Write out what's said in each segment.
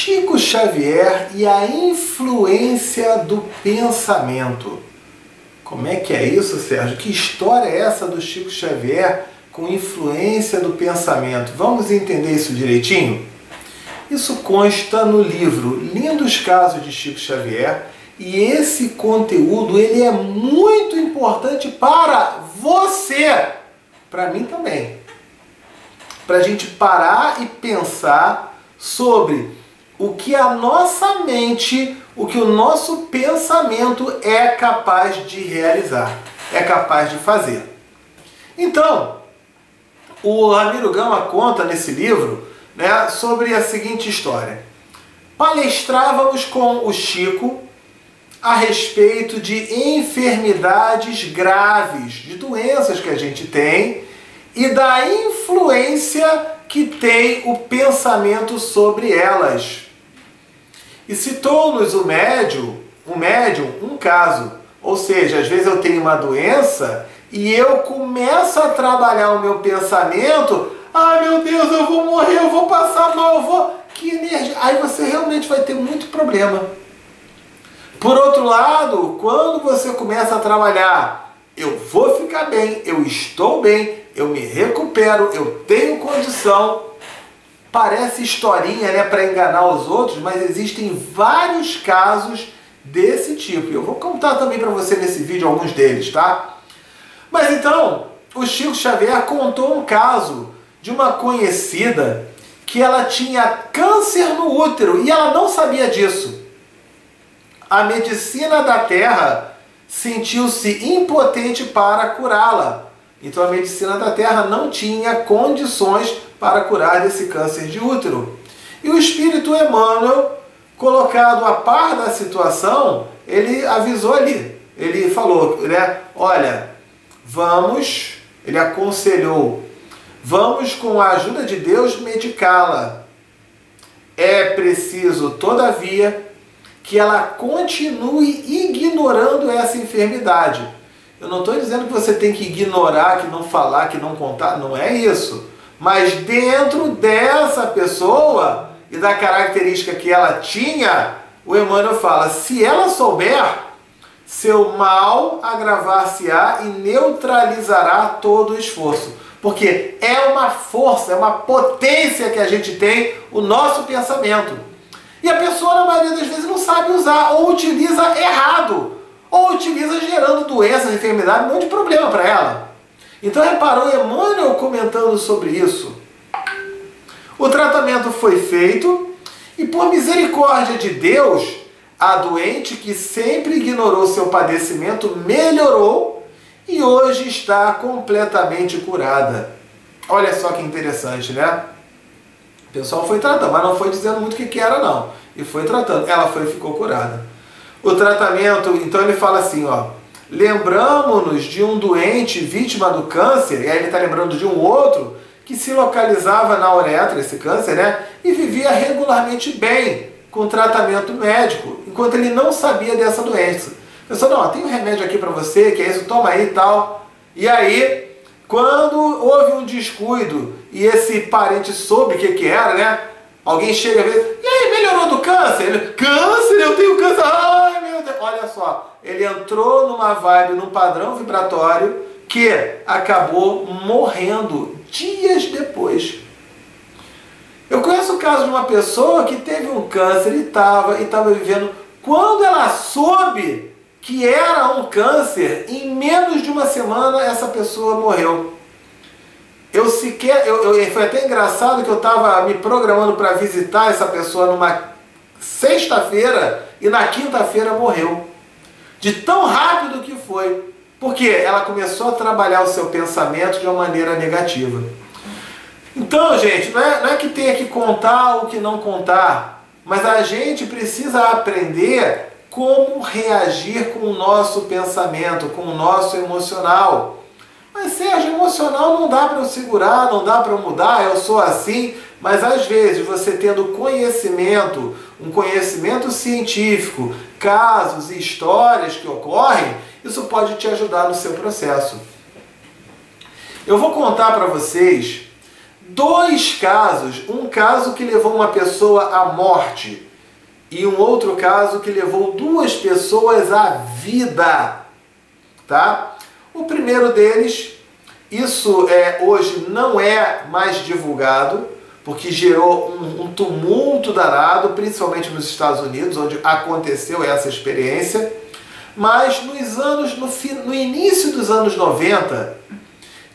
Chico Xavier e a influência do pensamento. Como é que é isso, Sérgio? Que história é essa do Chico Xavier com influência do pensamento? Vamos entender isso direitinho? Isso consta no livro Lindos Casos de Chico Xavier, e esse conteúdo ele é muito importante para você, para mim também. Para a gente parar e pensar sobre o que a nossa mente, o que o nosso pensamento é capaz de realizar, é capaz de fazer. Então, o Ramiro Gama conta nesse livro, né, sobre a seguinte história. Palestrávamos com o Chico a respeito de enfermidades graves, de doenças que a gente tem e da influência que tem o pensamento sobre elas. E citou-nos o médium um caso. Ou seja, às vezes eu tenho uma doença e eu começo a trabalhar o meu pensamento. Ai meu Deus, eu vou morrer, eu vou passar mal, eu vou... Que energia! Aí você realmente vai ter muito problema. Por outro lado, quando você começa a trabalhar, eu vou ficar bem, eu estou bem, eu me recupero, eu tenho condição. Parece historinha, né, para enganar os outros, mas existem vários casos desse tipo. Eu vou contar também para você nesse vídeo alguns deles, tá? Mas então, o Chico Xavier contou um caso de uma conhecida que ela tinha câncer no útero e ela não sabia disso. A medicina da Terra sentiu-se impotente para curá-la. Então a medicina da Terra não tinha condições para curar desse câncer de útero. E o Espírito Emmanuel, colocado a par da situação, ele avisou ali. Ele falou, né, olha, vamos, ele aconselhou, vamos com a ajuda de Deus medicá-la. É preciso, todavia, que ela continue ignorando essa enfermidade. Eu não estou dizendo que você tem que ignorar, que não falar, que não contar, não é isso. Mas dentro dessa pessoa e da característica que ela tinha, o Emmanuel fala, se ela souber, seu mal agravar-se-á e neutralizará todo o esforço. Porque é uma força, é uma potência que a gente tem, o nosso pensamento. E a pessoa, na maioria das vezes, não sabe usar, ou utiliza errado, ou utiliza gerando doenças, enfermidades, um monte de problema para ela. Então reparou Emmanuel comentando sobre isso. O tratamento foi feito e por misericórdia de Deus, a doente que sempre ignorou seu padecimento melhorou e hoje está completamente curada. Olha só que interessante, né? O pessoal foi tratando, mas não foi dizendo muito o que era não. E foi tratando, ela foi e ficou curada. O tratamento, então ele fala assim, ó, lembramos-nos de um doente vítima do câncer, e aí ele está lembrando de um outro, que se localizava na uretra, esse câncer, né, e vivia regularmente bem com tratamento médico, enquanto ele não sabia dessa doença. A pessoa, não, tem um remédio aqui para você, que é isso, toma aí e tal. E aí, quando houve um descuido e esse parente soube o que era, né, alguém chega a ver, e aí, melhorou do câncer? Ele, câncer? Eu tenho câncer? Ai, meu Deus. Olha só, ele entrou numa vibe, num padrão vibratório que acabou morrendo dias depois. Eu conheço o caso de uma pessoa que teve um câncer e estava vivendo. Quando ela soube que era um câncer, em menos de uma semana essa pessoa morreu. Foi até engraçado que eu estava me programando para visitar essa pessoa numa sexta-feira e na quinta-feira morreu. De tão rápido que foi. Porque ela começou a trabalhar o seu pensamento de uma maneira negativa. Então, gente, não é que tenha que contar ou que não contar, mas a gente precisa aprender como reagir com o nosso pensamento, com o nosso emocional. Mas Sérgio, emocional não dá para eu segurar, não dá para eu mudar, eu sou assim. Mas às vezes você tendo conhecimento, um conhecimento científico, casos e histórias que ocorrem, isso pode te ajudar no seu processo. Eu vou contar para vocês dois casos, um caso que levou uma pessoa à morte e um outro caso que levou duas pessoas à vida, tá? O primeiro deles, isso hoje não é mais divulgado, porque gerou um tumulto danado, principalmente nos Estados Unidos, onde aconteceu essa experiência. Mas no início dos anos 90,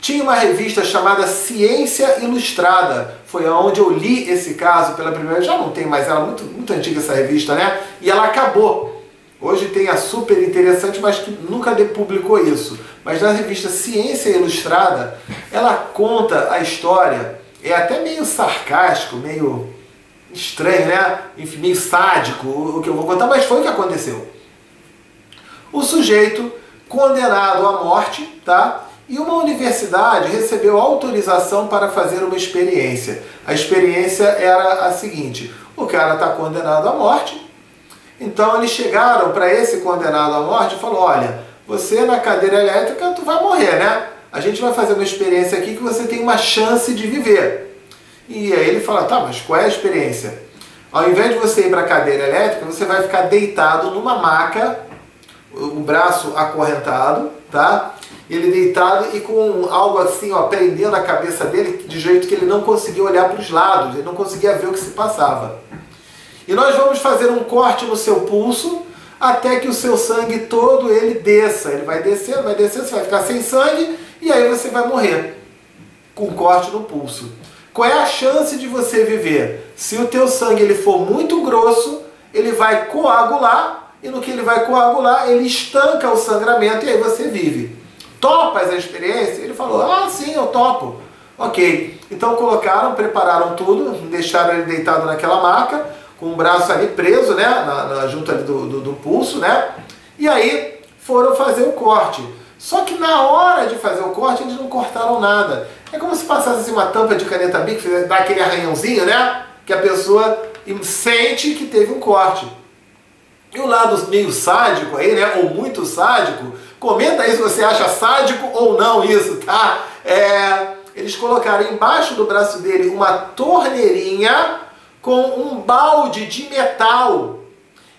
tinha uma revista chamada Ciência Ilustrada. Foi onde eu li esse caso pela primeira vez. Já não tem mais, ela é muito antiga essa revista, né? E ela acabou. Hoje tem a Super Interessante, mas que nunca publicou isso. Mas na revista Ciência Ilustrada, ela conta a história. É até meio sarcástico, meio estranho, né? Enfim, meio sádico o que eu vou contar, mas foi o que aconteceu. O sujeito condenado à morte, tá? E uma universidade recebeu autorização para fazer uma experiência. A experiência era a seguinte: o cara está condenado à morte, então eles chegaram para esse condenado à morte e falaram: olha, você na cadeira elétrica tu vai morrer, né? A gente vai fazer uma experiência aqui que você tem uma chance de viver. E aí ele fala: tá, mas qual é a experiência? Ao invés de você ir para a cadeira elétrica, você vai ficar deitado numa maca, o braço acorrentado, tá? Ele deitado e com algo assim, ó, prendendo a cabeça dele, de jeito que ele não conseguia olhar para os lados, ele não conseguia ver o que se passava. E nós vamos fazer um corte no seu pulso, até que o seu sangue todo ele desça. Ele vai descendo, você vai ficar sem sangue, e aí você vai morrer, com um corte no pulso. Qual é a chance de você viver? Se o teu sangue ele for muito grosso, ele vai coagular, e no que ele vai coagular, ele estanca o sangramento, e aí você vive. Topas a experiência? Ele falou: ah, sim, eu topo. Ok. Então prepararam tudo, deixaram ele deitado naquela maca, com o braço ali preso, né, junto ali do pulso, né? E aí foram fazer o corte. Só que na hora de fazer o corte, eles não cortaram nada. É como se passasse assim, uma tampa de caneta Bic, dá aquele arranhãozinho, né? Que a pessoa sente que teve um corte. E o lado meio sádico aí, né? Ou muito sádico, comenta aí se você acha sádico ou não isso, tá? Eles colocaram embaixo do braço dele uma torneirinha com um balde de metal.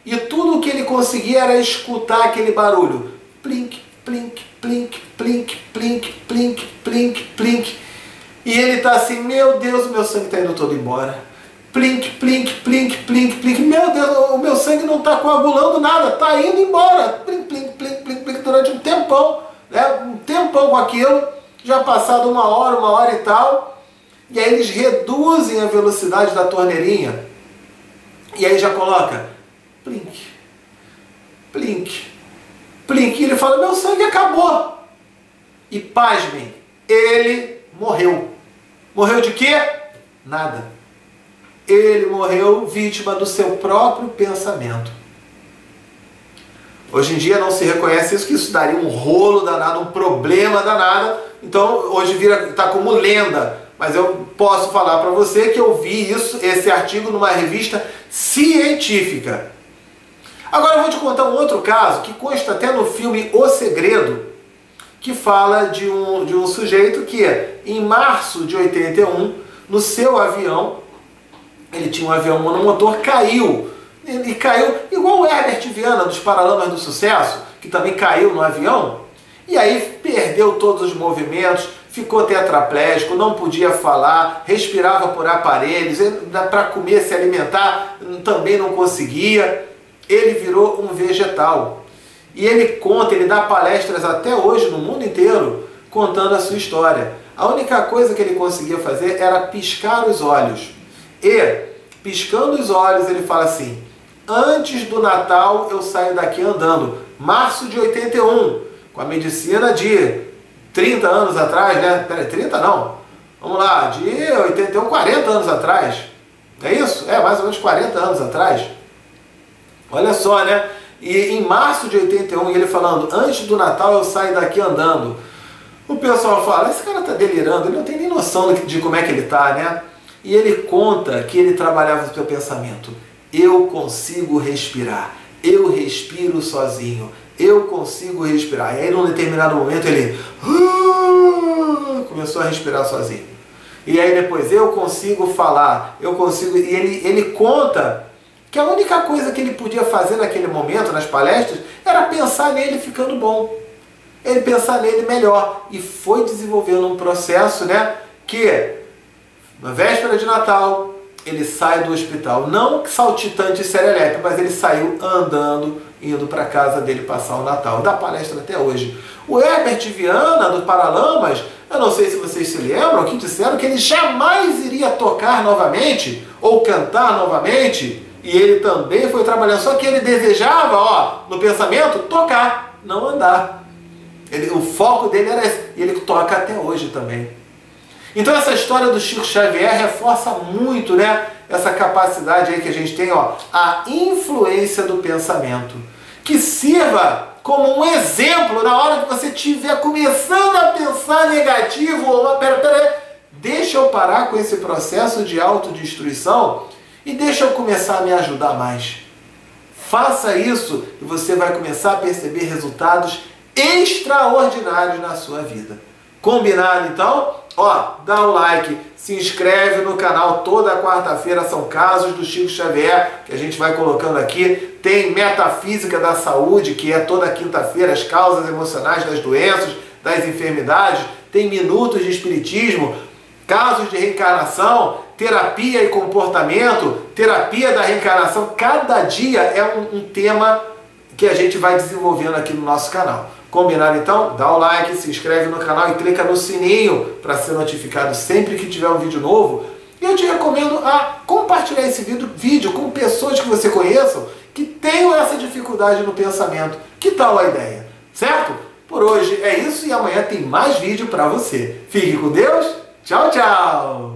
E tudo o que ele conseguia era escutar aquele barulho. Plink, plink, plink, plink, plink, plink, plink, plink. E ele tá assim: meu Deus, o meu sangue tá indo todo embora. Plink, plink, plink, plink, plink. Meu Deus, o meu sangue não tá coagulando nada, tá indo embora. Plink, plink, plink, plink, plink, durante um tempão, né? Um tempão com aquilo. Já passado uma hora e tal. E aí eles reduzem a velocidade da torneirinha. E aí já coloca plink, plink, plink. E ele fala: meu sangue acabou. E pasmem, ele morreu. Morreu de quê? Nada. Ele morreu vítima do seu próprio pensamento. Hoje em dia não se reconhece isso, que isso daria um rolo danado, um problema danado. Então hoje está como lenda. Mas eu posso falar para você que eu vi esse artigo numa revista científica. Agora eu vou te contar um outro caso que consta até no filme O Segredo, que fala de um sujeito que em março de 81, no seu avião, ele tinha um avião monomotor, caiu. Ele caiu igual o Herbert Viana dos Paralamas do Sucesso, que também caiu no avião. E aí perdeu todos os movimentos, ficou tetraplégico, não podia falar, respirava por aparelhos, para comer, se alimentar, também não conseguia. Ele virou um vegetal. E ele conta, ele dá palestras até hoje no mundo inteiro, contando a sua história. A única coisa que ele conseguia fazer era piscar os olhos. E, piscando os olhos, ele fala assim: antes do Natal eu saio daqui andando. Março de 81, com a medicina de 30 anos atrás, né? Peraí, 30 não. Vamos lá, de 81, 40 anos atrás. É isso? É, mais ou menos 40 anos atrás. Olha só, né? E em março de 81, ele falando: antes do Natal eu saio daqui andando. O pessoal fala: esse cara tá delirando, ele não tem nem noção de como é que ele tá, né? E ele conta que ele trabalhava no seu pensamento: eu consigo respirar, eu respiro sozinho, eu consigo respirar. E aí num determinado momento ele começou a respirar sozinho. E aí depois eu consigo falar, eu consigo... E ele conta que a única coisa que ele podia fazer naquele momento, nas palestras, era pensar nele ficando bom. Ele pensar nele melhor. E foi desenvolvendo um processo, né, que na véspera de Natal ele sai do hospital, não saltitante e serelepe, mas ele saiu andando, indo para casa dele passar o Natal. Da palestra até hoje. O Herbert Viana, do Paralamas, eu não sei se vocês se lembram, que disseram que ele jamais iria tocar novamente, ou cantar novamente, e ele também foi trabalhando, só que ele desejava, ó, no pensamento, tocar, não andar. O foco dele era esse, e ele toca até hoje também. Então essa história do Chico Xavier reforça muito, né, essa capacidade aí que a gente tem, ó, a influência do pensamento. Que sirva como um exemplo na hora que você estiver começando a pensar negativo, ou pera, deixa eu parar com esse processo de autodestruição e deixa eu começar a me ajudar mais. Faça isso e você vai começar a perceber resultados extraordinários na sua vida. Combinado então? Ó, dá o like, se inscreve no canal. Toda quarta-feira são casos do Chico Xavier que a gente vai colocando aqui. Tem Metafísica da Saúde, que é toda quinta-feira, as causas emocionais das doenças, das enfermidades. Tem Minutos de Espiritismo, casos de reencarnação, terapia e comportamento, terapia da reencarnação. Cada dia é um tema que a gente vai desenvolvendo aqui no nosso canal. Combinado então? Dá o like, se inscreve no canal e clica no sininho para ser notificado sempre que tiver um vídeo novo. E eu te recomendo a compartilhar esse vídeo com pessoas que você conheça que tenham essa dificuldade no pensamento. Que tal a ideia? Certo? Por hoje é isso e amanhã tem mais vídeo para você. Fique com Deus. Tchau, tchau!